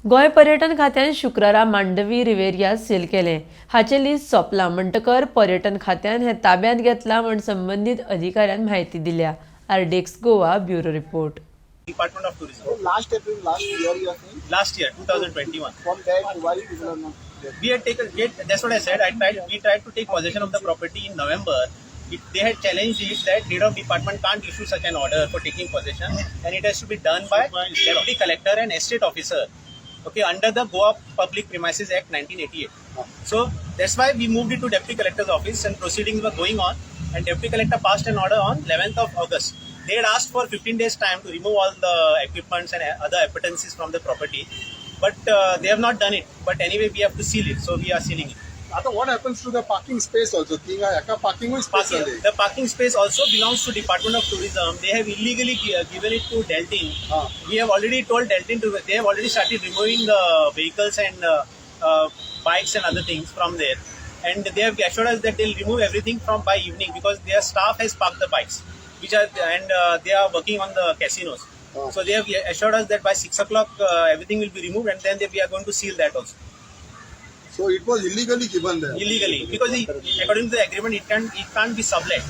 गोंय पर्यटन खात्यान शुक्रारा मांडवी रिवेरिया सील केले. हाचे लिस्ट सोंपलां म्हणटकर पर्यटन खात्यान हे ताब्यांत घेतला म्हण संबंधीत अधिकाऱ्यान म्हायती दिल्या. RDXGOA bureau report. Department of Tourism. So last year you are saying? Last year, 2021. From that, why people are not there? We had taken. That's what I said. We tried to take possession of the property in November. They had challenged it that head of department can't issue such an order for taking possession, and it has to be done by deputy collector and estate officer. Okay, under the Goa Public Premises Act 1988. So that's why we moved it to deputy collector's office, and proceedings were going on. And deputy collector passed an order on 11th of August. They had asked for 15 days time to remove all the equipments and other appetances from the property, but they have not done it. But anyway, we have to seal it, so we are sealing it. आता what happens to the parking space also? Parking space. The parking space also belongs to Department of Tourism. They have illegally given it to Deltin. We have already told Deltin they have already started removing the vehicles and bikes and other things from there. And they have assured us that they'll remove everything from by evening because their staff has parked the bikes, they are working on the casinos. So they have assured us that by 6 o'clock everything will be removed, and then we are going to seal that also. So it was illegally given there. Illegally, because according to the agreement, it can't be sublet.